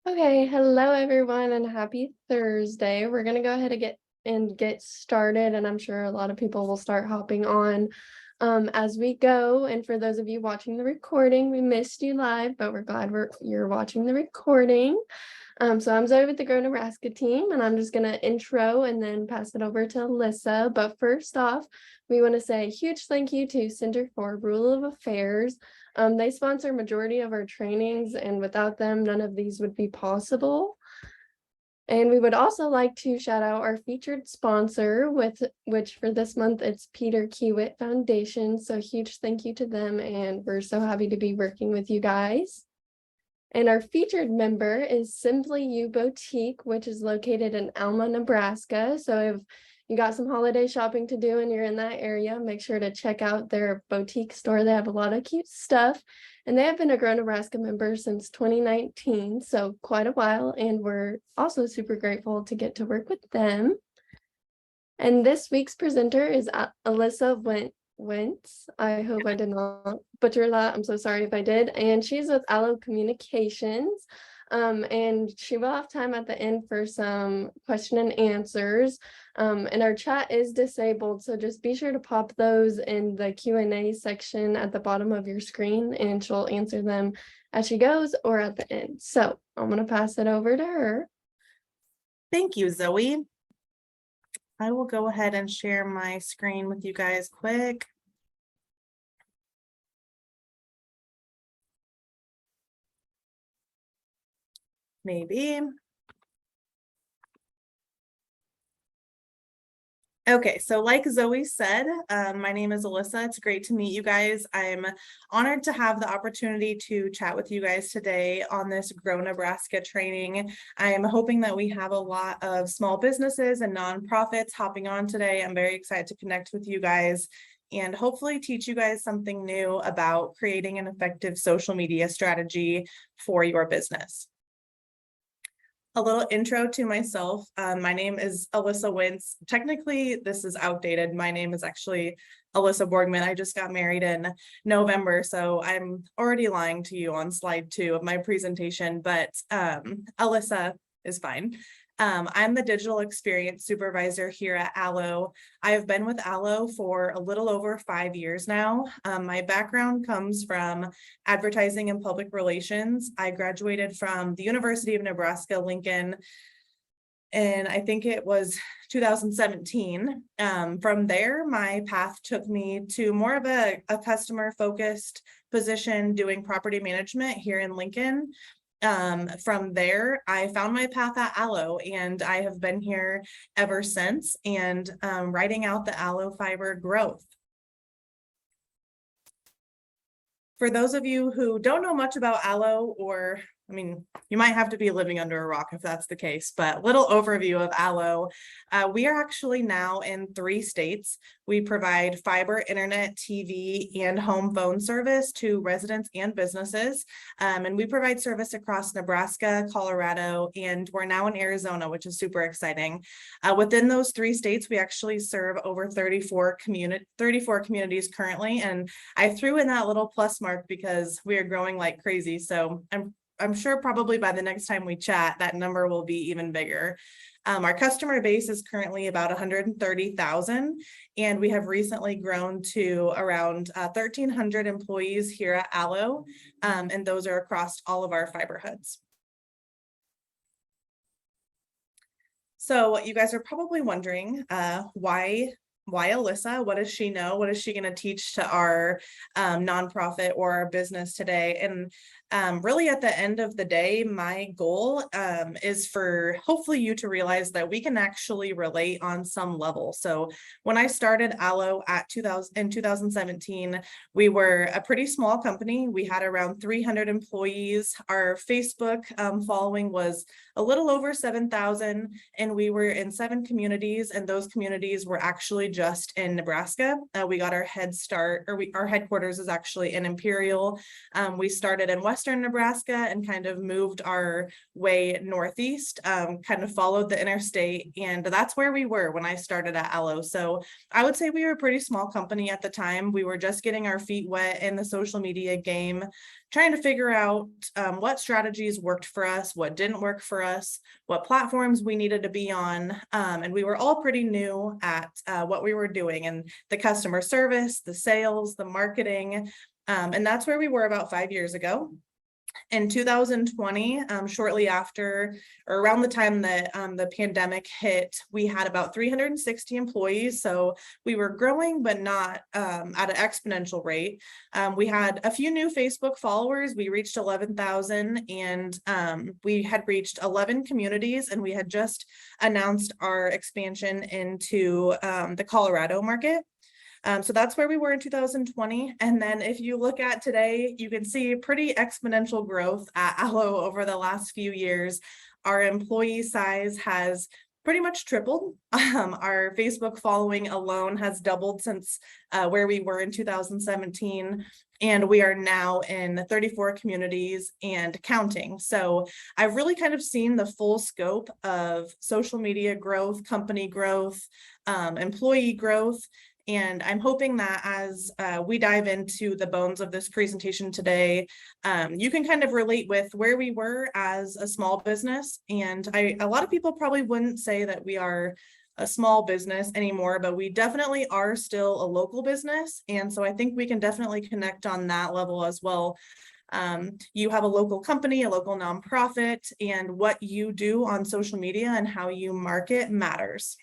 Okay, hello everyone and happy Thursday. We're gonna go ahead and get started, and I'm sure a lot of people will start hopping on as we go. And for those of you watching the recording, we missed you live, but we're glad you're watching the recording. So I'm Zoe with the Grow Nebraska team, and I'm just gonna intro and then pass it over to Alyssa. But first off, we want to say a huge thank you to Center for Rule of Affairs. They sponsor majority of our trainings, and without them, none of these would be possible. And we would also like to shout out our featured sponsor, which for this month, it's Peter Kiewit Foundation. So huge thank you to them, and we're so happy to be working with you guys. And our featured member is Simply You Boutique, which is located in Alma, Nebraska. So if you got some holiday shopping to do and you're in that area, make sure to check out their boutique store. They have a lot of cute stuff. And they have been a Grow Nebraska member since 2019, so quite a while. And we're also super grateful to get to work with them. And this week's presenter is Alyssa Wintz. I hope I did not butcher that. I'm so sorry if I did. And she's with ALLO Communications. And she will have time at the end for some question and answers. And our chat is disabled, so just be sure to pop those in the Q&A section at the bottom of your screen, and she'll answer them as she goes or at the end. So I'm going to pass it over to her. Thank you, Zoe. I will go ahead and share my screen with you guys quick. Maybe. Okay, so like Zoe said, my name is Alyssa. It's great to meet you guys. I'm honored to have the opportunity to chat with you guys today on this Grow Nebraska training. I am hoping that we have a lot of small businesses and nonprofits hopping on today. I'm very excited to connect with you guys and hopefully teach you guys something new about creating an effective social media strategy for your business. A little intro to myself. My name is Alyssa Wintz. Technically, this is outdated. My name is actually Alyssa Borgman. I just got married in November, so I'm already lying to you on slide 2 of my presentation, but Alyssa is fine. I'm the digital experience supervisor here at ALLO. I have been with ALLO for a little over 5 years now. My background comes from advertising and public relations. I graduated from the University of Nebraska, Lincoln, and I think it was 2017. From there, my path took me to more of a customer-focused position doing property management here in Lincoln. From there, I found my path at ALLO, and I have been here ever since, and writing out the ALLO fiber growth. For those of you who don't know much about ALLO, or I mean, you might have to be living under a rock if that's the case, but little overview of ALLO. We are actually now in 3 states. We provide fiber, internet, TV, and home phone service to residents and businesses. And we provide service across Nebraska, Colorado, and we're now in Arizona, which is super exciting. Within those 3 states, we actually serve over 34 communities currently. And I threw in that little plus mark because we are growing like crazy. So I'm sure probably by the next time we chat, that number will be even bigger. Our customer base is currently about 130,000, and we have recently grown to around 1,300 employees here at ALLO, and those are across all of our fiber hubs. So you guys are probably wondering why why Alyssa? What does she know? What is she going to teach to our nonprofit or our business today? And really at the end of the day, my goal is for hopefully you to realize that we can actually relate on some level. So when I started ALLO in 2017, we were a pretty small company. We had around 300 employees. Our Facebook following was a little over 7,000, and we were in 7 communities, and those communities were actually just in Nebraska. We got our head start, or our headquarters is actually in Imperial. We started in Western Nebraska and kind of moved our way northeast, kind of followed the interstate, and that's where we were when I started at ALLO. So I would say we were a pretty small company at the time. We were just getting our feet wet in the social media game, trying to figure out what strategies worked for us, what didn't work for us, what platforms we needed to be on. And we were all pretty new at what we were doing, and the customer service, the sales, the marketing. And that's where we were about 5 years ago. In 2020, shortly after, or around the time that the pandemic hit, we had about 360 employees. So we were growing, but not at an exponential rate. We had a few new Facebook followers. We reached 11,000, and we had reached 11 communities, and we had just announced our expansion into the Colorado market. So that's where we were in 2020. And then if you look at today, you can see pretty exponential growth at ALLO over the last few years. Our employee size has pretty much tripled. Our Facebook following alone has doubled since where we were in 2017. And we are now in 34 communities and counting. So I've really kind of seen the full scope of social media growth, company growth, employee growth. And I'm hoping that as we dive into the bones of this presentation today, you can kind of relate with where we were as a small business. And a lot of people probably wouldn't say that we are a small business anymore, but we definitely are still a local business. And so I think we can definitely connect on that level as well. You have a local company, a local nonprofit, and what you do on social media and how you market matters.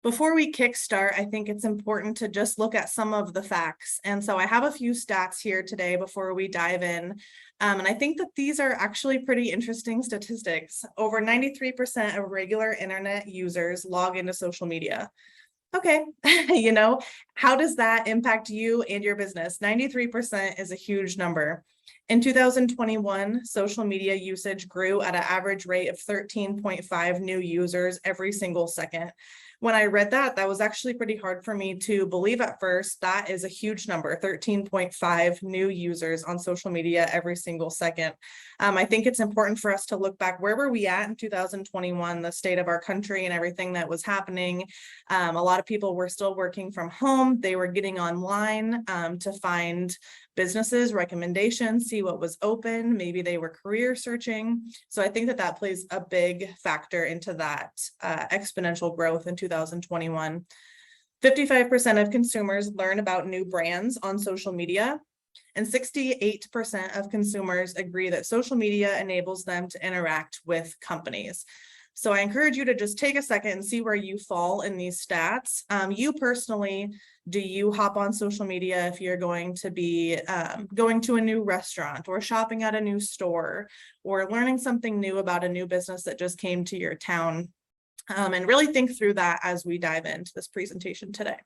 Before we kickstart, I think it's important to just look at some of the facts. And so I have a few stats here today before we dive in. And I think that these are actually pretty interesting statistics. Over 93% of regular internet users log into social media. Okay, you know, how does that impact you and your business? 93% is a huge number. In 2021, social media usage grew at an average rate of 13.5 new users every single second. When I read that, that was actually pretty hard for me to believe at first. That is a huge number, 13.5 new users on social media every single second. I think it's important for us to look back, where were we at in 2021, the state of our country and everything that was happening. A lot of people were still working from home. They were getting online to find businesses, recommendations, see what was open. Maybe they were career searching. So I think that that plays a big factor into that exponential growth in 2021. 55% of consumers learn about new brands on social media, and 68% of consumers agree that social media enables them to interact with companies. So I encourage you to just take a second and see where you fall in these stats. You personally, do you hop on social media if you're going to be going to a new restaurant or shopping at a new store or learning something new about a new business that just came to your town? And really think through that as we dive into this presentation today.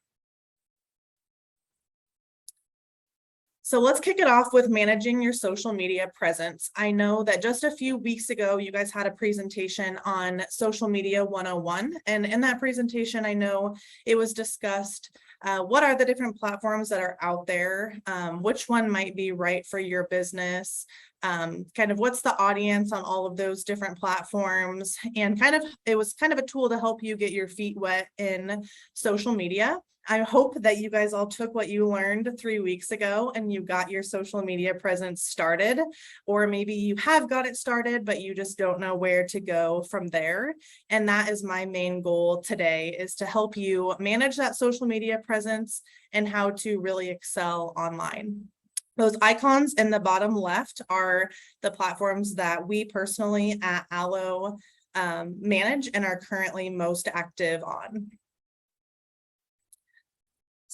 So let's kick it off with managing your social media presence. I know that just a few weeks ago, you guys had a presentation on Social Media 101. And in that presentation, I know it was discussed what are the different platforms that are out there, which one might be right for your business, kind of what's the audience on all of those different platforms, and kind of it was kind of a tool to help you get your feet wet in social media. I hope that you guys all took what you learned 3 weeks ago and you got your social media presence started, or maybe you have got it started, but you just don't know where to go from there. And that is my main goal today, is to help you manage that social media presence and how to really excel online. Those icons in the bottom left are the platforms that we personally at ALLO manage and are currently most active on.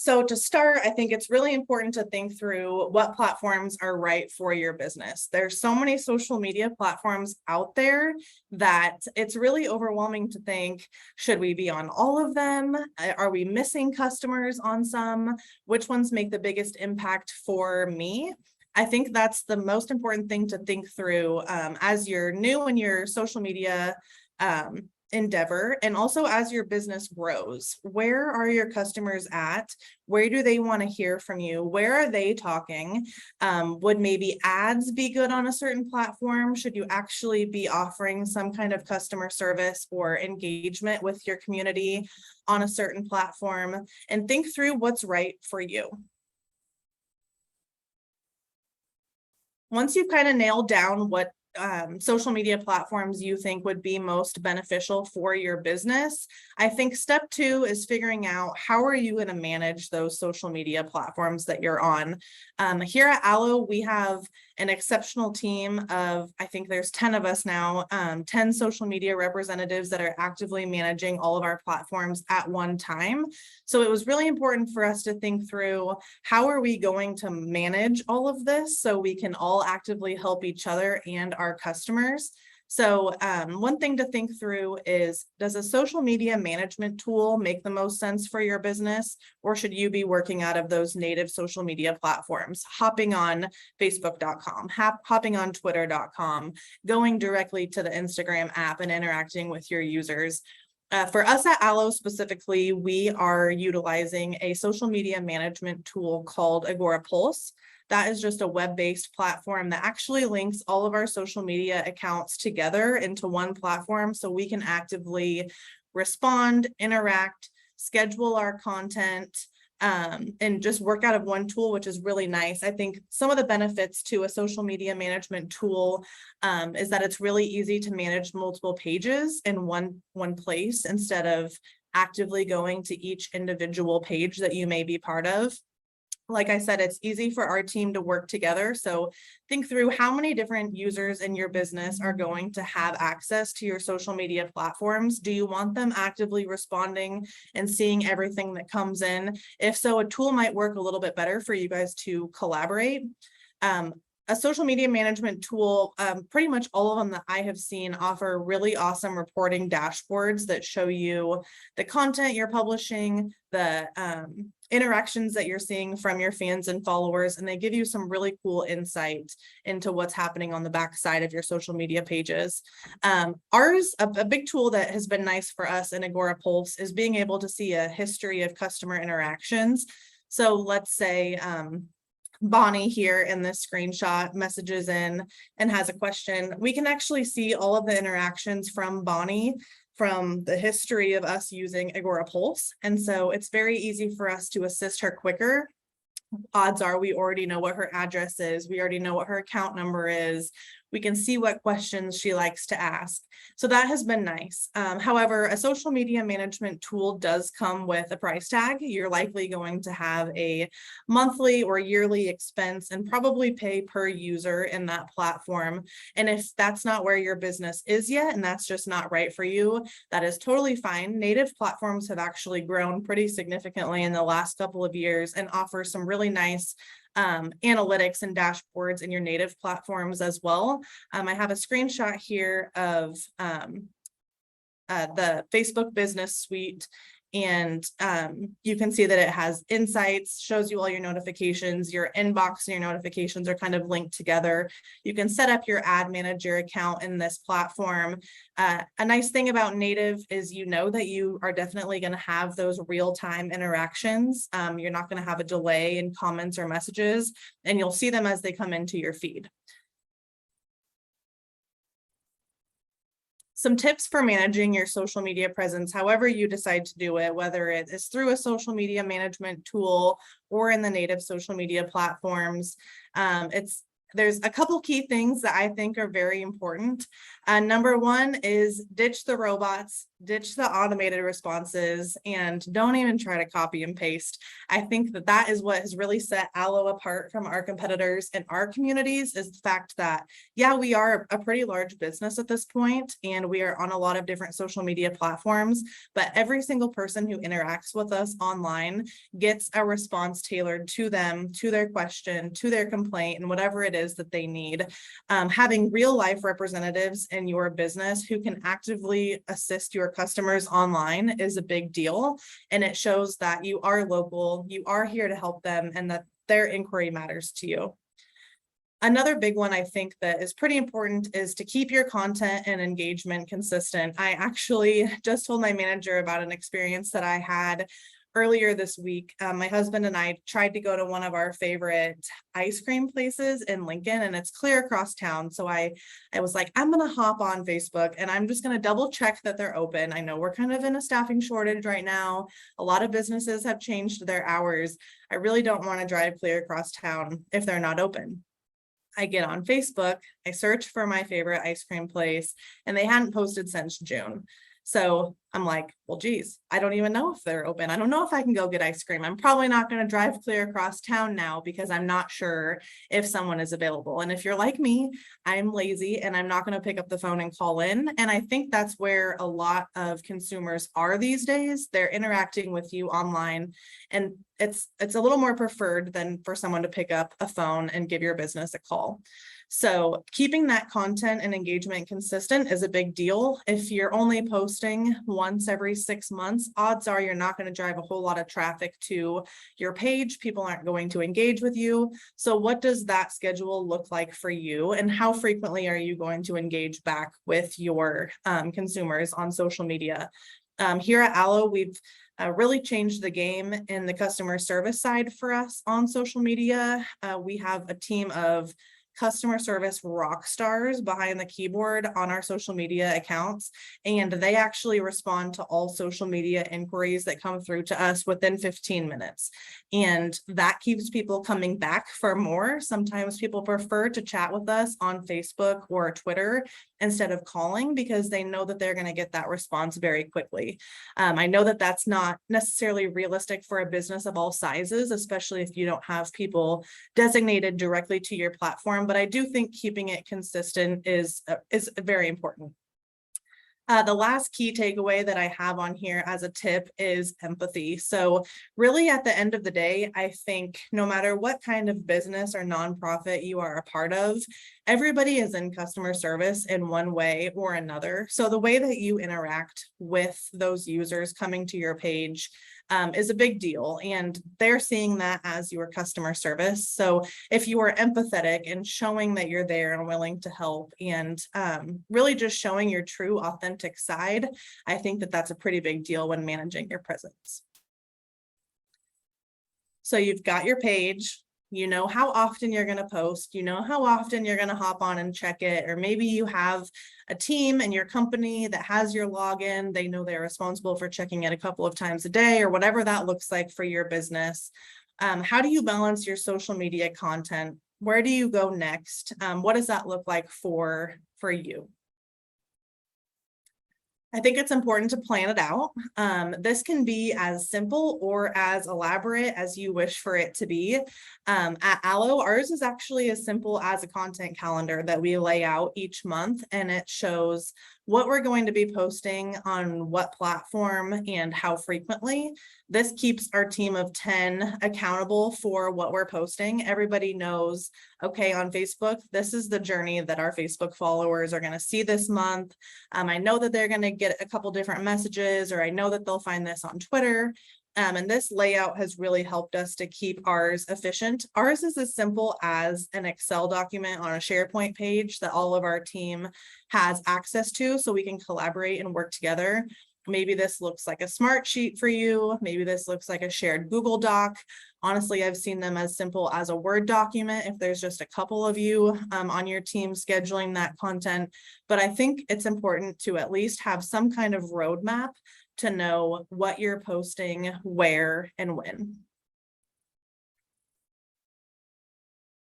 So to start, I think it's really important to think through what platforms are right for your business. There's so many social media platforms out there that it's really overwhelming to think, should we be on all of them? Are we missing customers on some? Which ones make the biggest impact for me? I think that's the most important thing to think through as you're new in your social media endeavor, and also as your business grows. Where are your customers at? Where do they want to hear from you? Where are they talking? Would maybe ads be good on a certain platform? Should you actually be offering some kind of customer service or engagement with your community on a certain platform? And think through what's right for you. Once you've kind of nailed down what social media platforms you think would be most beneficial for your business, I think step 2 is figuring out how are you going to manage those social media platforms that you're on. Here at ALLO, we have an exceptional team of, I think there's 10 of us now, 10 social media representatives that are actively managing all of our platforms at one time. So it was really important for us to think through, how are we going to manage all of this so we can all actively help each other and our customers. So one thing to think through is, does a social media management tool make the most sense for your business, or should you be working out of those native social media platforms, hopping on Facebook.com, hopping on Twitter.com, going directly to the Instagram app and interacting with your users? For us at ALLO specifically, we are utilizing a social media management tool called Agora Pulse. That is just a web-based platform that actually links all of our social media accounts together into one platform so we can actively respond, interact, schedule our content, and just work out of one tool, which is really nice. I think some of the benefits to a social media management tool is that it's really easy to manage multiple pages in one place instead of actively going to each individual page that you may be part of. Like I said, it's easy for our team to work together. So think through how many different users in your business are going to have access to your social media platforms. Do you want them actively responding and seeing everything that comes in? If so, a tool might work a little bit better for you guys to collaborate. A social media management tool, pretty much all of them that I have seen offer really awesome reporting dashboards that show you the content you're publishing, the interactions that you're seeing from your fans and followers, and they give you some really cool insight into what's happening on the backside of your social media pages. Ours, a big tool that has been nice for us in Agora Pulse is being able to see a history of customer interactions. So let's say Bonnie here in this screenshot messages in and has a question. We can actually see all of the interactions from Bonnie from the history of us using Agora Pulse. And so it's very easy for us to assist her quicker. Odds are we already know what her address is. We already know what her account number is. We can see what questions she likes to ask. So that has been nice. However, a social media management tool does come with a price tag. You're likely going to have a monthly or yearly expense and probably pay per user in that platform. And if that's not where your business is yet, and that's just not right for you, that is totally fine. Native platforms have actually grown pretty significantly in the last couple of years and offer some really nice analytics and dashboards in your native platforms as well. I have a screenshot here of the Facebook Business Suite, and you can see that it has insights, shows you all your notifications, your inbox and your notifications are kind of linked together. You can set up your ad manager account in this platform. A nice thing about native is you know that you are definitely going to have those real-time interactions. You're not going to have a delay in comments or messages, and you'll see them as they come into your feed. Some tips for managing your social media presence, however you decide to do it, whether it is through a social media management tool or in the native social media platforms. It's there's a couple key things that I think are very important. Number one is ditch the robots, ditch the automated responses, and don't even try to copy and paste. I think that that is what has really set ALLO apart from our competitors in our communities, is the fact that, yeah, we are a pretty large business at this point, and we are on a lot of different social media platforms, but every single person who interacts with us online gets a response tailored to them, to their question, to their complaint, and whatever it is that they need. Having real life representatives in your business who can actively assist your customers online is a big deal. And it shows that you are local, you are here to help them, and that their inquiry matters to you. Another big one I think that is pretty important is to keep your content and engagement consistent. I actually just told my manager about an experience that I had earlier this week. My husband and I tried to go to one of our favorite ice cream places in Lincoln, and it's clear across town. So I was like, I'm going to hop on Facebook and I'm just going to double check that they're open. I know we're kind of in a staffing shortage right now. A lot of businesses have changed their hours. I really don't want to drive clear across town if they're not open. I get on Facebook, I search for my favorite ice cream place, and they hadn't posted since June. So I'm like, well, geez, I don't even know if they're open. I don't know if I can go get ice cream. I'm probably not going to drive clear across town now because I'm not sure if someone is available. And if you're like me, I'm lazy and I'm not going to pick up the phone and call in. And I think that's where a lot of consumers are these days. They're interacting with you online, and it's a little more preferred than for someone to pick up a phone and give your business a call. So keeping that content and engagement consistent is a big deal. If you're only posting once every 6 months, odds are you're not going to drive a whole lot of traffic to your page. People aren't going to engage with you. So what does that schedule look like for you? And how frequently are you going to engage back with your consumers on social media? Here at ALLO, we've really changed the game in the customer service side for us on social media. We have a team of customer service rock stars behind the keyboard on our social media accounts, and they actually respond to all social media inquiries that come through to us within 15 minutes. And that keeps people coming back for more. Sometimes people prefer to chat with us on Facebook or Twitter instead of calling because they know that they're going to get that response very quickly. I know that that's not necessarily realistic for a business of all sizes, especially if you don't have people designated directly to your platform, but I do think keeping it consistent is very important. The last key takeaway that I have on here as a tip is empathy. So really at the end of the day, I think no matter what kind of business or nonprofit you are a part of, everybody is in customer service in one way or another. So the way that you interact with those users coming to your page is a big deal, and they're seeing that as your customer service. So if you are empathetic and showing that you're there and willing to help, and really just showing your true authentic side, I think that that's a pretty big deal when managing your presence. So you've got your page, you know how often you're going to post, you know how often you're going to hop on and check it, or maybe you have a team in your company that has your login. They know they're responsible for checking it a couple of times a day, or whatever that looks like for your business. How do you balance your social media content? Where do you go next? What does that look like for you? I think it's important to plan it out. This can be as simple or as elaborate as you wish for it to be. At ALLO, ours is actually as simple as a content calendar that we lay out each month, and it shows what we're going to be posting on what platform and how frequently. This keeps our team of 10 accountable for what we're posting. Everybody knows, okay, on Facebook, this is the journey that our Facebook followers are going to see this month. I know that they're going to get a couple different messages, or I know that they'll find this on Twitter. And this layout has really helped us to keep ours efficient. Ours is as simple as an Excel document on a SharePoint page that all of our team has access to, so we can collaborate and work together. Maybe this looks like a smart sheet for you. Maybe this looks like a shared Google Doc. Honestly, I've seen them as simple as a Word document if there's just a couple of you on your team scheduling that content. But I think it's important to at least have some kind of roadmap to know what you're posting, where, and when.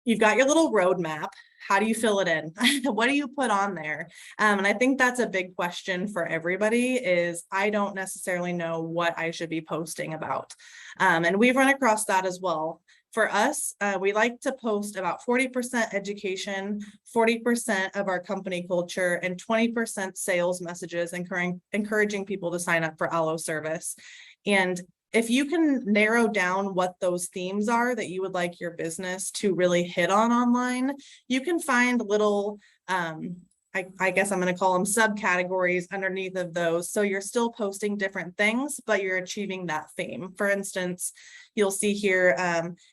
You've got your little roadmap. How do you fill it in? What do you put on there? And I think that's a big question for everybody is I don't necessarily know what I should be posting about. And we've run across that as well. For us, we like to post about 40% education, 40% of our company culture, and 20% sales messages, encouraging people to sign up for ALLO service. And if you can narrow down what those themes are that you would like your business to really hit on online, you can find little, I guess I'm going to call them subcategories underneath of those. So you're still posting different things, but you're achieving that theme. For instance, you'll see here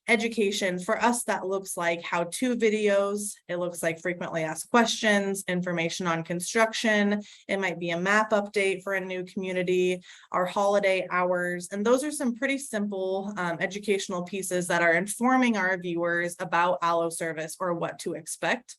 education. For us, that looks like how-to videos. It looks like frequently asked questions, information on construction. It might be a map update for a new community, our holiday hours. And those are some pretty simple educational pieces that are informing our viewers about ALLO service or what to expect.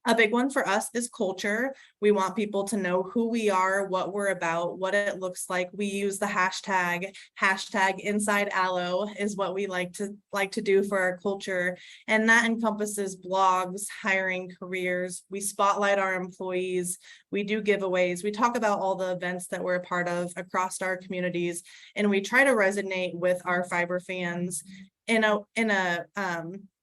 A big one for us is culture. We want people to know who we are, what we're about, what it looks like. We use the hashtag inside ALLO is what we like to do for our culture. And that encompasses blogs, hiring, careers. We spotlight our employees. We do giveaways. We talk about all the events that we're a part of across our communities. And we try to resonate with our fiber fans in a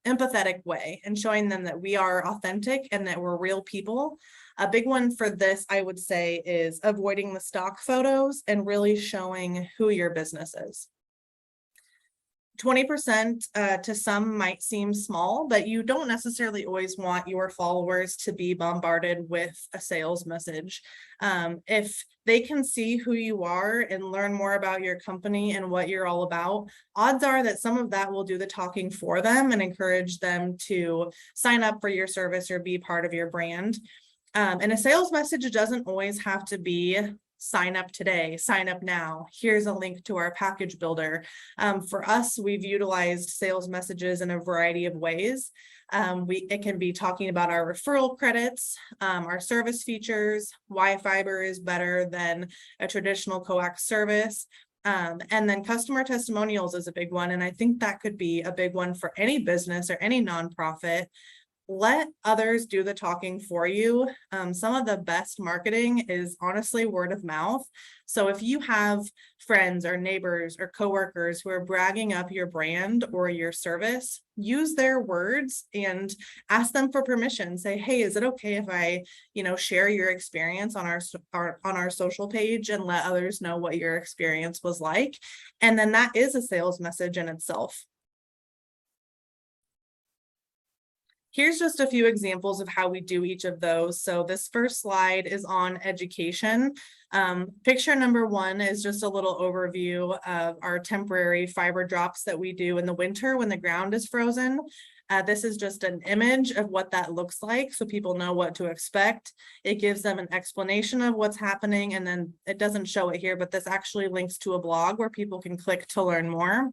empathetic way and showing them that we are authentic and that we're real people. A big one for this, I would say, is avoiding the stock photos and really showing who your business is. 20% to some might seem small, but you don't necessarily always want your followers to be bombarded with a sales message. If they can see who you are and learn more about your company and what you're all about, odds are that some of that will do the talking for them and encourage them to sign up for your service or be part of your brand. And a sales message doesn't always have to be sign up today, sign up now. Here's a link to our package builder. For us, we've utilized sales messages in a variety of ways. It can be talking about our referral credits, our service features, why fiber is better than a traditional coax service. And then customer testimonials is a big one. And I think that could be a big one for any business or any nonprofit. Let others do the talking for you. Some of the best marketing is honestly word of mouth. So if you have friends or neighbors or coworkers who are bragging up your brand or your service, use their words and ask them for permission. Say, hey, is it okay if I, share your experience on our social page and let others know what your experience was like? And then that is a sales message in itself. Here's just a few examples of how we do each of those. So this first slide is on education. Picture number one is just a little overview of our temporary fiber drops that we do in the winter when the ground is frozen. This is just an image of what that looks like so people know what to expect. It gives them an explanation of what's happening, and then it doesn't show it here, but this actually links to a blog where people can click to learn more.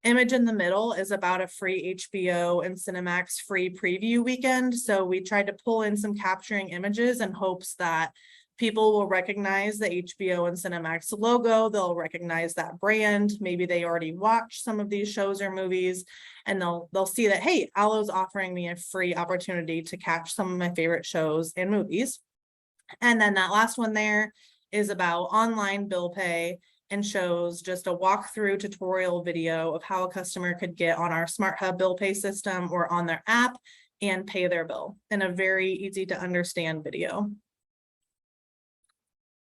Image in the middle is about a free HBO and Cinemax free preview weekend. So we tried to pull in some capturing images in hopes that people will recognize the HBO and Cinemax logo. They'll recognize that brand. Maybe they already watched some of these shows or movies, and they'll see that, hey, ALLO's offering me a free opportunity to catch some of my favorite shows and movies. And then that last one there is about online bill pay and shows just a walkthrough tutorial video of how a customer could get on our Smart Hub bill pay system or on their app and pay their bill in a very easy to understand video.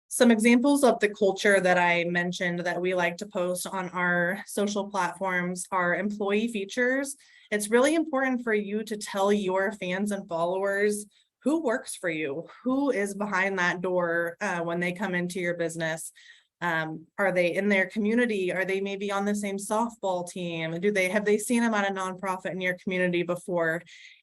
Some examples of the culture that I mentioned that we like to post on our social platforms are employee features. It's really important for you to tell your fans and followers who works for you, who is behind that door when they come into your business. Are they in their community? Are they maybe on the same softball team? Have they seen them at a nonprofit in your community before?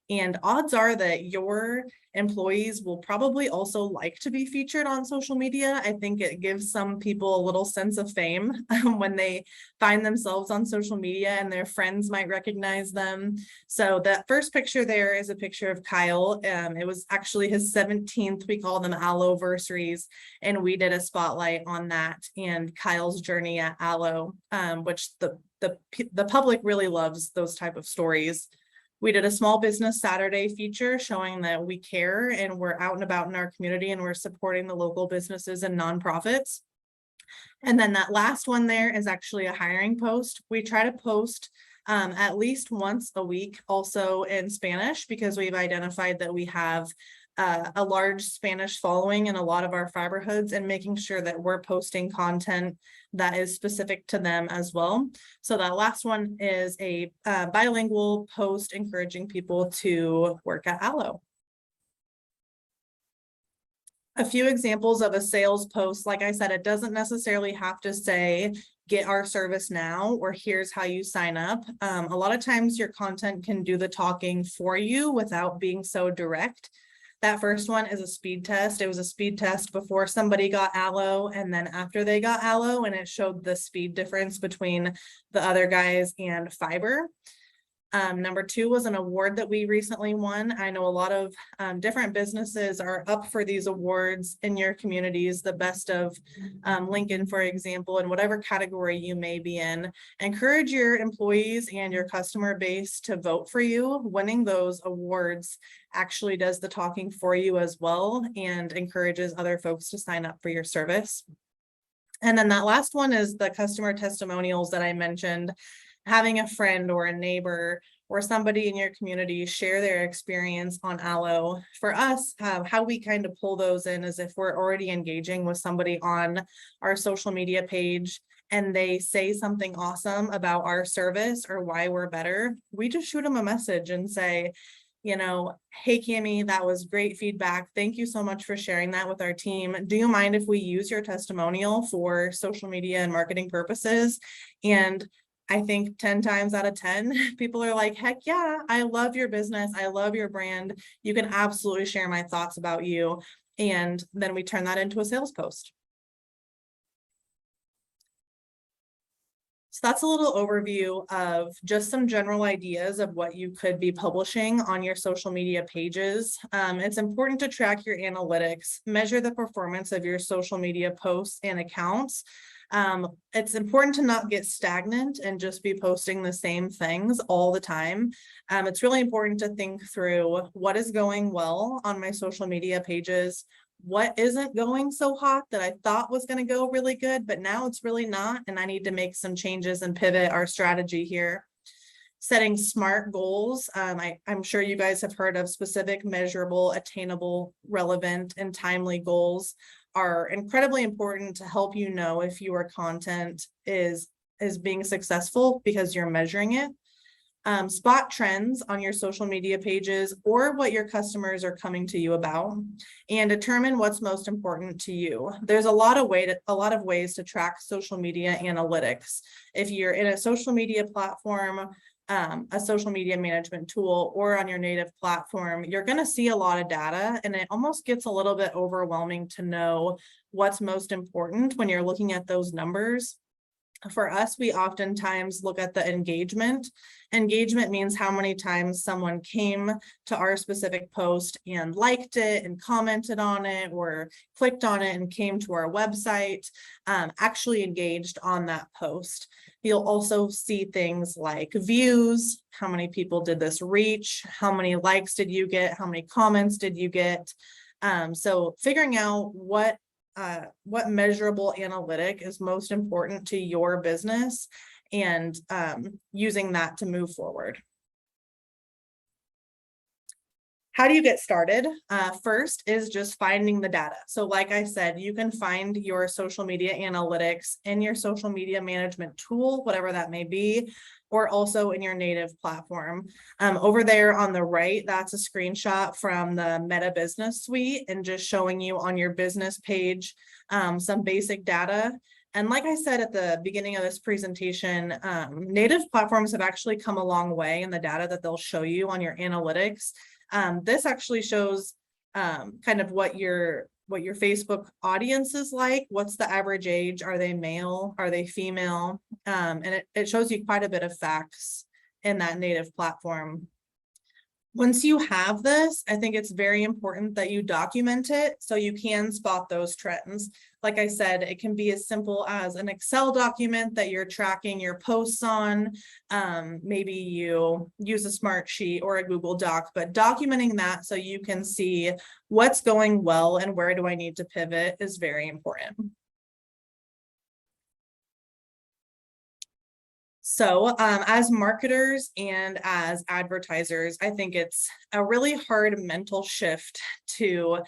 And odds are that your employees will probably also like to be featured on social media. I think it gives some people a little sense of fame when they find themselves on social media and their friends might recognize them. So that first picture there is a picture of Kyle. It was actually his 17th, we call them ALLO-versaries, and we did a spotlight on that and Kyle's journey at ALLO, which the public really loves those type of stories. We did a small business Saturday feature showing that we care and we're out and about in our community and we're supporting the local businesses and nonprofits. And then that last one there is actually a hiring post. We try to post at least once a week, also in Spanish, because we've identified that we have a large Spanish following in a lot of our fiber hoods, and making sure that we're posting content that is specific to them as well. So that last one is a bilingual post encouraging people to work at ALLO. A few examples of a sales post. Like I said, it doesn't necessarily have to say, get our service now, or here's how you sign up. A lot of times your content can do the talking for you without being so direct. That first one is a speed test. It was a speed test before somebody got ALLO and then after they got ALLO, and it showed the speed difference between the other guys and fiber. Number two was an award that we recently won. I know a lot of different businesses are up for these awards in your communities, the best of Lincoln, for example, in whatever category you may be in. Encourage your employees and your customer base to vote for you. Winning those awards actually does the talking for you as well, and encourages other folks to sign up for your service. And then that last one is the customer testimonials that I mentioned. Having a friend or a neighbor or somebody in your community share their experience on ALLO. For us, how we kind of pull those in is if we're already engaging with somebody on our social media page and they say something awesome about our service or why we're better, we just shoot them a message and say, you know, hey, Cami, that was great feedback. Thank you so much for sharing that with our team. Do you mind if we use your testimonial for social media and marketing purposes? And I think 10 times out of 10, people are like, heck yeah, I love your business. I love your brand. You can absolutely share my thoughts about you. And then we turn that into a sales post. So that's a little overview of just some general ideas of what you could be publishing on your social media pages. It's important to track your analytics, measure the performance of your social media posts and accounts. It's important to not get stagnant and just be posting the same things all the time. It's really important to think through what is going well on my social media pages, what isn't going so hot that I thought was going to go really good, but now it's really not, and I need to make some changes and pivot our strategy here. Setting SMART goals. I'm sure you guys have heard of specific, measurable, attainable, relevant, and timely goals are incredibly important to help you know if your content is being successful because you're measuring it. Spot trends on your social media pages or what your customers are coming to you about, and determine what's most important to you. There's a lot of ways to track social media analytics. If you're in a social media platform, a social media management tool, or on your native platform, you're going to see a lot of data, and it almost gets a little bit overwhelming to know what's most important when you're looking at those numbers. For us, we oftentimes look at the engagement. Engagement means how many times someone came to our specific post and liked it and commented on it or clicked on it and came to our website, actually engaged on that post. You'll also see things like views, how many people did this reach, how many likes did you get, how many comments did you get. So figuring out what measurable analytic is most important to your business and using that to move forward. How do you get started? First is just finding the data. So like I said, you can find your social media analytics in your social media management tool, whatever that may be, or also in your native platform. Over there on the right, that's a screenshot from the Meta Business Suite and just showing you on your business page some basic data. And like I said at the beginning of this presentation, native platforms have actually come a long way in the data that they'll show you on your analytics. This actually shows kind of what your Facebook audience is like. What's the average age? Are they male? Are they female? And it shows you quite a bit of facts in that native platform. Once you have this, I think it's very important that you document it so you can spot those trends. Like I said, it can be as simple as an Excel document that you're tracking your posts on. Maybe you use a smart sheet or a Google Doc, but documenting that so you can see what's going well and where do I need to pivot is very important. So as marketers and as advertisers, I think it's a really hard mental shift to,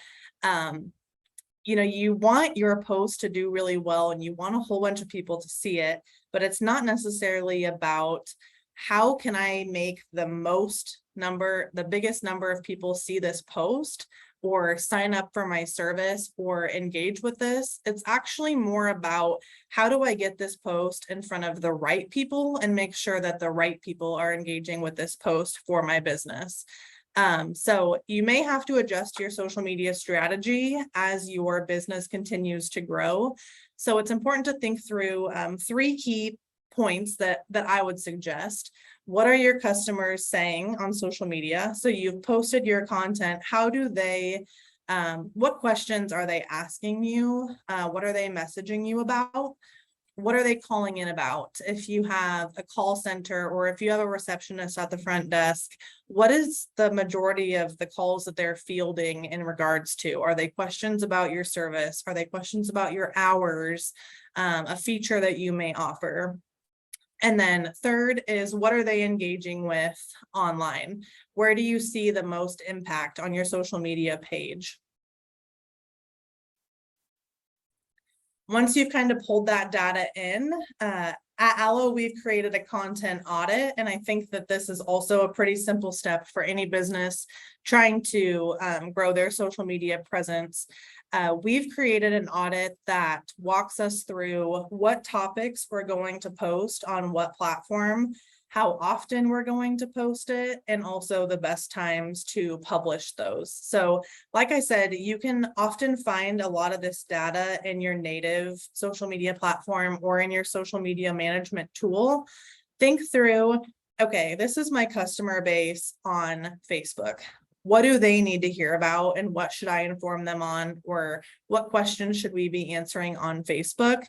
you want your post to do really well and you want a whole bunch of people to see it, but it's not necessarily about how can I make the biggest number of people see this post or sign up for my service or engage with this. It's actually more about how do I get this post in front of the right people and make sure that the right people are engaging with this post for my business. So you may have to adjust your social media strategy as your business continues to grow. So it's important to think through 3 key points that I would suggest. What are your customers saying on social media? So you've posted your content. How do they, what questions are they asking you? What are they messaging you about? What are they calling in about? If you have a call center or if you have a receptionist at the front desk, what is the majority of the calls that they're fielding in regards to? Are they questions about your service? Are they questions about your hours, a feature that you may offer? And then third is what are they engaging with online? Where do you see the most impact on your social media page? Once you've kind of pulled that data in, at ALLO, we've created a content audit. And I think that this is also a pretty simple step for any business trying to grow their social media presence. We've created an audit that walks us through what topics we're going to post on what platform, how often we're going to post it, and also the best times to publish those. So like I said, you can often find a lot of this data in your native social media platform or in your social media management tool. Think through, okay, this is my customer base on Facebook. What do they need to hear about and what should I inform them on, or what questions should we be answering on Facebook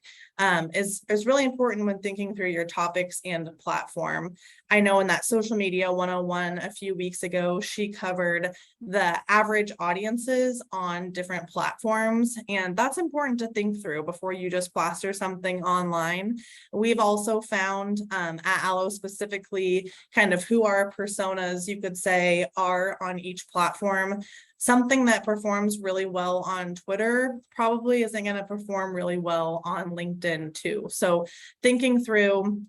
is really important when thinking through your topics and platform. I know in that social media 101 a few weeks ago, she covered the average audiences on different platforms, and that's important to think through before you just plaster something online. We've also found at ALLO specifically kind of who our personas, you could say, are on each platform. Something that performs really well on Twitter probably isn't going to perform really well on LinkedIn too. So thinking through,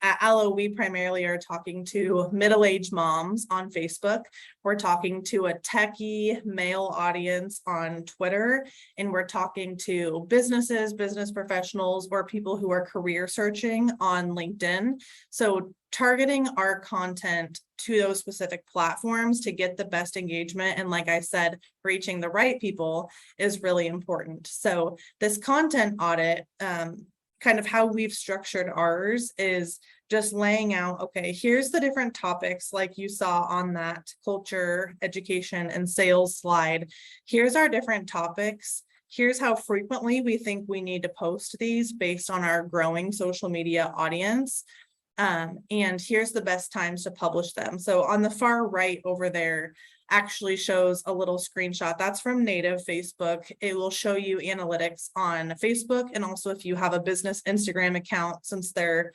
at ALLO, we primarily are talking to middle-aged moms on Facebook. We're talking to a techie male audience on Twitter, and we're talking to businesses, business professionals, or people who are career searching on LinkedIn. So targeting our content to those specific platforms to get the best engagement, and like I said, reaching the right people is really important. So this content audit, kind of how we've structured ours is just laying out, okay, here's the different topics like you saw on that culture, education, and sales slide. Here's our different topics. Here's how frequently we think we need to post these based on our growing social media audience. And here's the best times to publish them. So on the far right over there actually shows a little screenshot. That's from native Facebook. It will show you analytics on Facebook. And also if you have a business Instagram account, since they're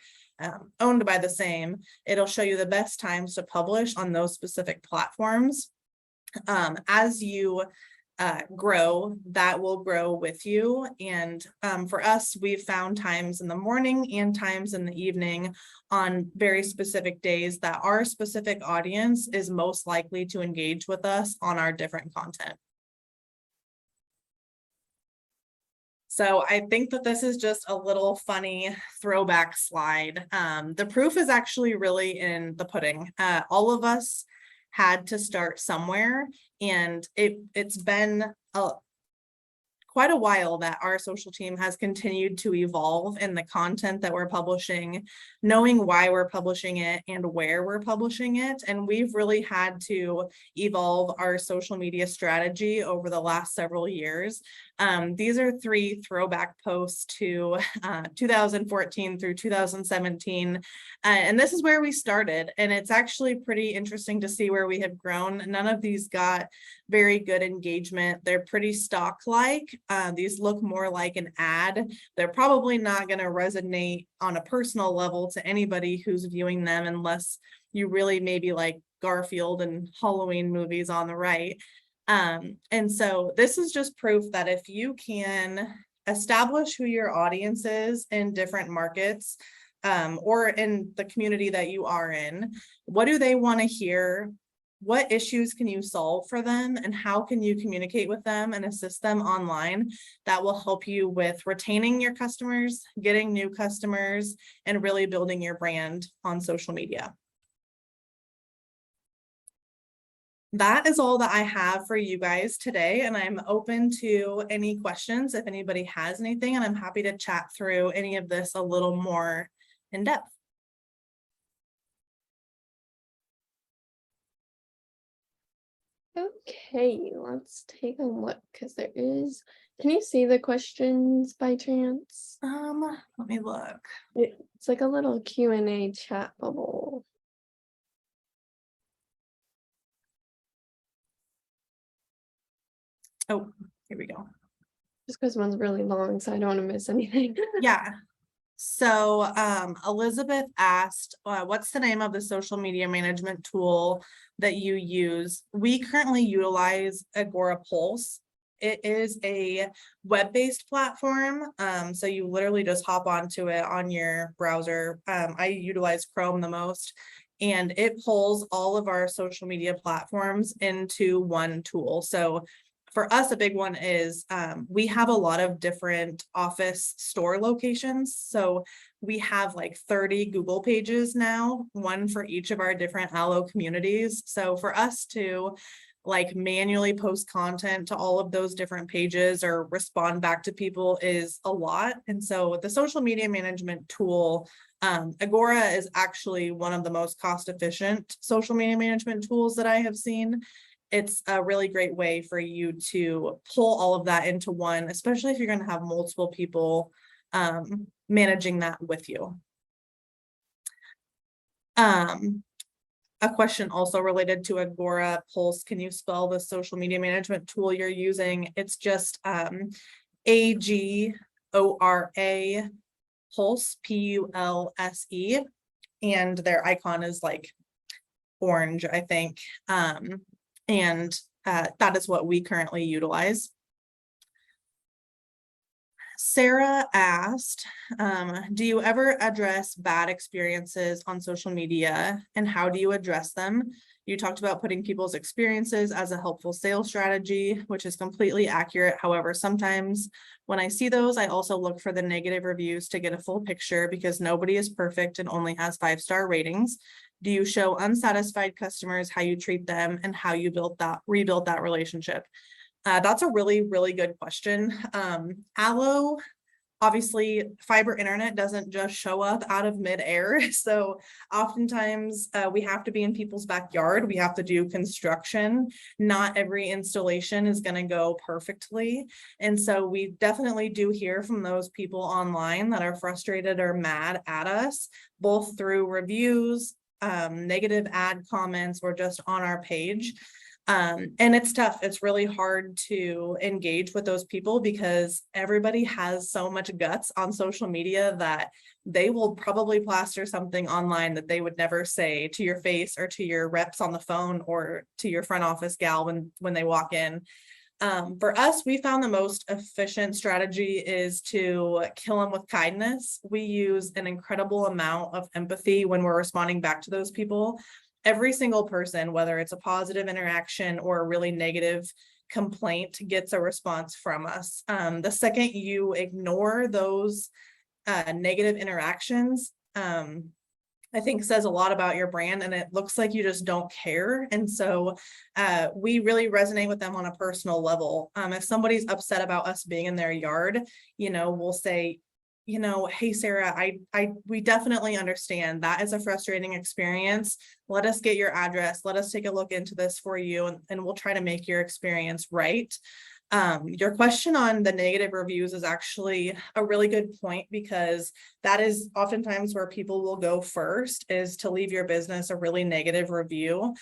owned by the same, it'll show you the best times to publish on those specific platforms. As you grow, that will grow with you. And for us, we've found times in the morning and times in the evening on very specific days that our specific audience is most likely to engage with us on our different content. So I think that this is just a little funny throwback slide. The proof is actually really in the pudding. All of us had to start somewhere, and it's been quite a while that our social team has continued to evolve in the content that we're publishing, knowing why we're publishing it and where we're publishing it. And we've really had to evolve our social media strategy over the last several years. These are 3 throwback posts to 2014 through 2017. And this is where we started. And it's actually pretty interesting to see where we have grown. None of these got very good engagement. They're pretty stock-like. These look more like an ad. They're probably not going to resonate on a personal level to anybody who's viewing them unless you really maybe like Garfield and Halloween movies on the right. And so this is just proof that if you can establish who your audience is in different markets, or in the community that you are in, what do they want to hear? What issues can you solve for them, and how can you communicate with them and assist them online? That will help you with retaining your customers, getting new customers, and really building your brand on social media. That is all that I have for you guys today, and I'm open to any questions if anybody has anything, and I'm happy to chat through any of this a little more in depth. Okay, let's take a look because there is. Can you see the questions by chance? Let me look. It's like a little Q&A chat bubble. Oh, here we go. Just because one's really long, so I don't want to miss anything. Yeah. So Elizabeth asked, what's the name of the social media management tool that you use? We currently utilize Agora Pulse. It is a web-based platform. So you literally just hop onto it on your browser. I utilize Chrome the most, and it pulls all of our social media platforms into one tool. So for us, a big one is we have a lot of different office store locations. So we have like 30 Google pages now, one for each of our different ALLO communities. So for us to like manually post content to all of those different pages or respond back to people is a lot. And so the social media management tool, Agora, is actually one of the most cost-efficient social media management tools that I have seen. It's a really great way for you to pull all of that into one, especially if you're going to have multiple people managing that with you. A question also related to Agora Pulse. Can you spell the social media management tool you're using? It's just AGORA Pulse, PULSE, and their icon is like orange, I think. And that is what we currently utilize. Sarah asked, do you ever address bad experiences on social media, and how do you address them? You talked about putting people's experiences as a helpful sales strategy, which is completely accurate. However, sometimes when I see those, I also look for the negative reviews to get a full picture, because nobody is perfect and only has 5-star ratings. Do you show unsatisfied customers how you treat them and how you rebuild that relationship? That's a really, really good question. ALLO, obviously, fiber internet doesn't just show up out of midair. So oftentimes we have to be in people's backyard. We have to do construction. Not every installation is going to go perfectly. And so we definitely do hear from those people online that are frustrated or mad at us, both through reviews, negative ad comments, or just on our page. And it's tough. It's really hard to engage with those people because everybody has so much guts on social media that they will probably plaster something online that they would never say to your face or to your reps on the phone or to your front office gal when they walk in. For us, we found the most efficient strategy is to kill them with kindness. We use an incredible amount of empathy when we're responding back to those people. Every single person, whether it's a positive interaction or a really negative complaint, gets a response from us. The second you ignore those negative interactions, I think says a lot about your brand, and it looks like you just don't care. And so we really resonate with them on a personal level. If somebody's upset about us being in their yard, we'll say, hey, Sarah, we definitely understand that is a frustrating experience. Let us get your address. Let us take a look into this for you, and we'll try to make your experience right. Your question on the negative reviews is actually a really good point, because that is oftentimes where people will go first, is to leave your business a really negative review.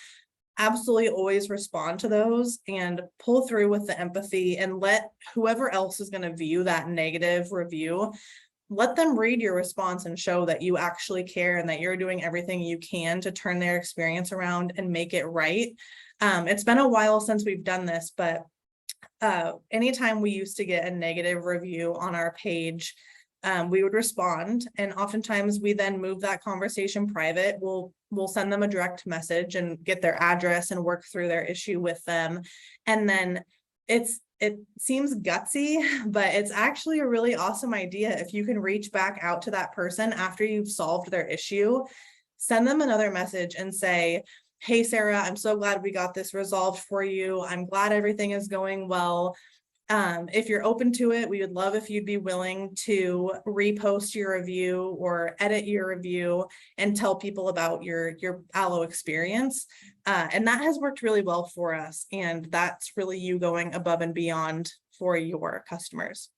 Absolutely always respond to those and pull through with the empathy, and let whoever else is going to view that negative review, let them read your response and show that you actually care and that you're doing everything you can to turn their experience around and make it right. It's been a while since we've done this, but anytime we used to get a negative review on our page, we would respond, and oftentimes we then move that conversation private. We'll send them a direct message and get their address and work through their issue with them. And then it seems gutsy, but it's actually a really awesome idea. If you can reach back out to that person after you've solved their issue, send them another message and say, hey, Sarah, I'm so glad we got this resolved for you. I'm glad everything is going well. If you're open to it, we would love if you'd be willing to repost your review or edit your review and tell people about your ALLO experience. And that has worked really well for us. And that's really you going above and beyond for your customers.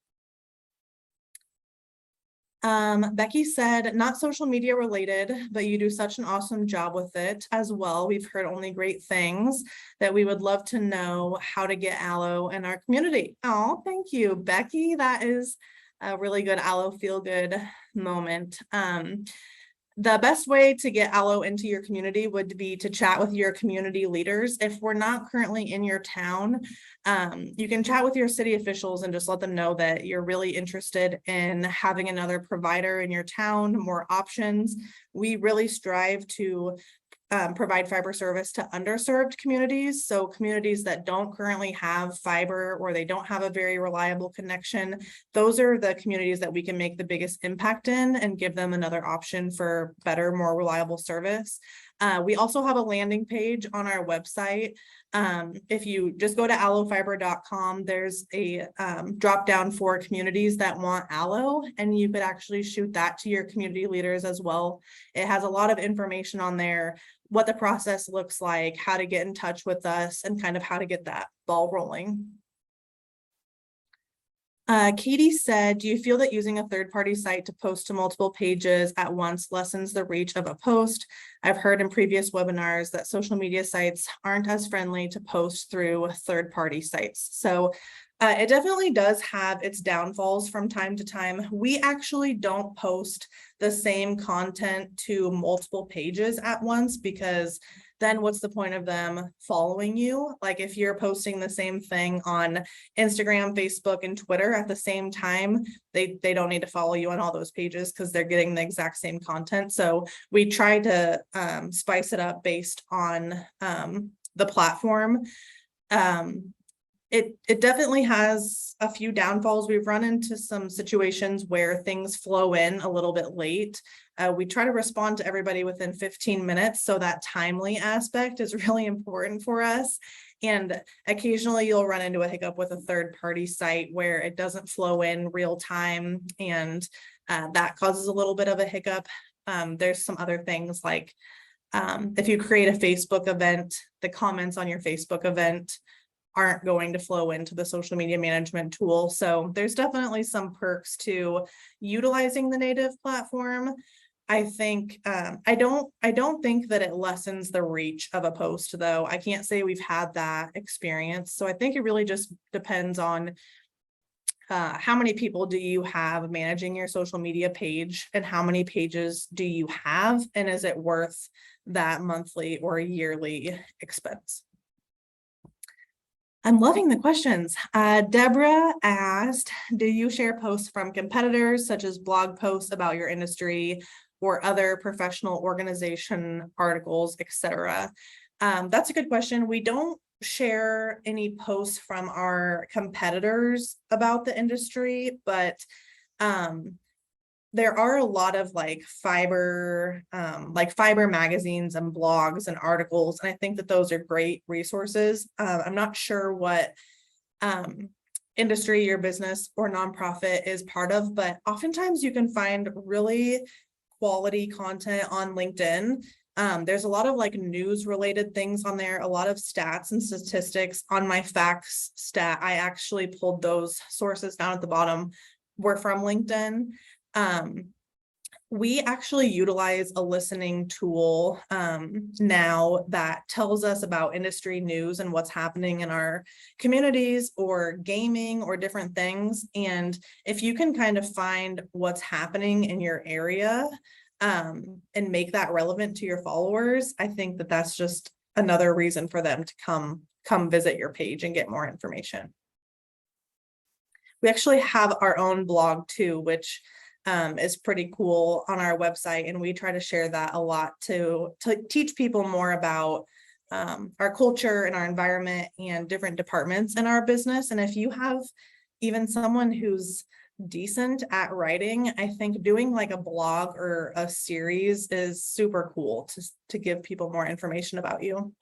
Becky said, not social media related, but you do such an awesome job with it as well. We've heard only great things, that we would love to know how to get ALLO in our community. Oh, thank you, Becky. That is a really good ALLO feel good moment. The best way to get ALLO into your community would be to chat with your community leaders. If we're not currently in your town, you can chat with your city officials and just let them know that you're really interested in having another provider in your town, more options. We really strive to provide fiber service to underserved communities. So communities that don't currently have fiber, or they don't have a very reliable connection, those are the communities that we can make the biggest impact in and give them another option for better, more reliable service. We also have a landing page on our website. If you just go to allofiber.com, there's a drop down for communities that want ALLO, and you could actually shoot that to your community leaders as well. It has a lot of information on there, what the process looks like, how to get in touch with us, and kind of how to get that ball rolling. Katie said, do you feel that using a third-party site to post to multiple pages at once lessens the reach of a post? I've heard in previous webinars that social media sites aren't as friendly to post through third-party sites. So it definitely does have its downfalls from time to time. We actually don't post the same content to multiple pages at once, because then what's the point of them following you? Like if you're posting the same thing on Instagram, Facebook, and Twitter at the same time, they don't need to follow you on all those pages because they're getting the exact same content. So we try to spice it up based on the platform. It definitely has a few downfalls. We've run into some situations where things flow in a little bit late. We try to respond to everybody within 15 minutes. So that timely aspect is really important for us. And occasionally you'll run into a hiccup with a third-party site where it doesn't flow in real time. And that causes a little bit of a hiccup. There's some other things like if you create a Facebook event, the comments on your Facebook event aren't going to flow into the social media management tool. So there's definitely some perks to utilizing the native platform. I think I don't think that it lessens the reach of a post, though. I can't say we've had that experience. So I think it really just depends on how many people do you have managing your social media page, and how many pages do you have, and is it worth that monthly or yearly expense? I'm loving the questions. Deborah asked, do you share posts from competitors, such as blog posts about your industry or other professional organization articles, etc.? That's a good question. We don't share any posts from our competitors about the industry, but there are a lot of like fiber magazines and blogs and articles, and I think that those are great resources. I'm not sure what industry your business or nonprofit is part of, but oftentimes you can find really quality content on LinkedIn. There's a lot of like news related things on there, a lot of stats and statistics. On my facts stat, I actually pulled those sources down at the bottom, were from LinkedIn. We actually utilize a listening tool now that tells us about industry news and what's happening in our communities or gaming or different things. And if you can kind of find what's happening in your area and make that relevant to your followers, I think that that's just another reason for them to come visit your page and get more information. We actually have our own blog too, which is pretty cool on our website, and we try to share that a lot to teach people more about our culture and our environment and different departments in our business. And if you have even someone who's decent at writing, I think doing like a blog or a series is super cool to give people more information about you.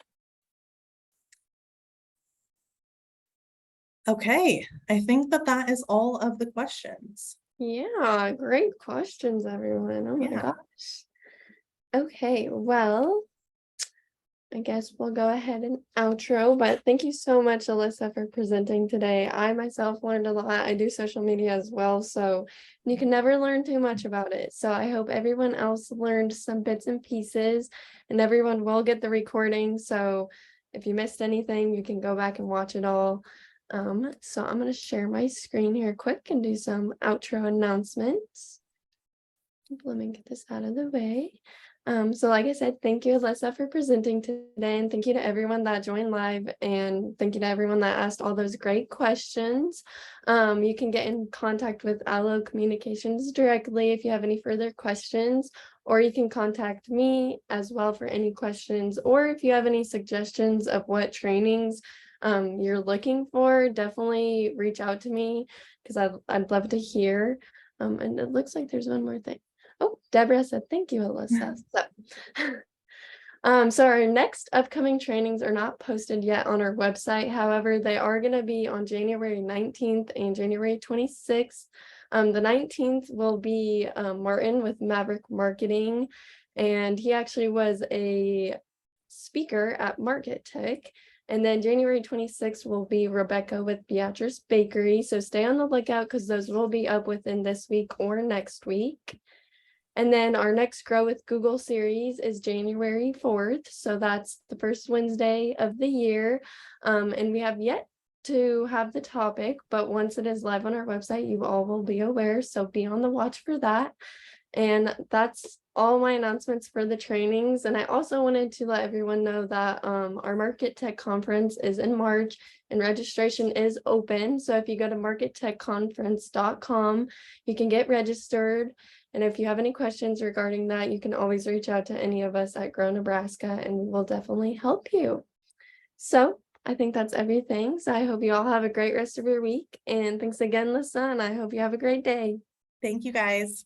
Okay, I think that is all of the questions. Yeah, great questions, everyone. Oh my gosh. Okay, well, I guess we'll go ahead and outro, but thank you so much, Alyssa, for presenting today. I myself learned a lot. I do social media as well, so you can never learn too much about it. So I hope everyone else learned some bits and pieces, and everyone will get the recording. So if you missed anything, you can go back and watch it all. So I'm going to share my screen here quick and do some outro announcements. Let me get this out of the way. So like I said, thank you, Alyssa, for presenting today, and thank you to everyone that joined live, and thank you to everyone that asked all those great questions. You can get in contact with ALLO Communications directly if you have any further questions, or you can contact me as well for any questions, or if you have any suggestions of what trainings you're looking for, definitely reach out to me, because I'd love to hear. And it looks like there's one more thing. Oh, Deborah said, thank you, Alyssa. So our next upcoming trainings are not posted yet on our website. However, they are going to be on January 19th and January 26th. The 19th will be Martin with Maverick Marketing, and he actually was a speaker at Market Tech. And then January 26th will be Rebecca with Beatrice Bakery. So stay on the lookout, because those will be up within this week or next week. And then our next Grow with Google series is January 4th. So that's the first Wednesday of the year. And we have yet to have the topic, but once it is live on our website, you all will be aware. So be on the watch for that. And that's all my announcements for the trainings. And I also wanted to let everyone know that our Market Tech conference is in March and registration is open. So if you go to markettechconference.com, you can get registered. And if you have any questions regarding that, you can always reach out to any of us at Grow Nebraska, and we will definitely help you. So I think that's everything. So I hope you all have a great rest of your week. And thanks again, Alyssa, and I hope you have a great day. Thank you, guys.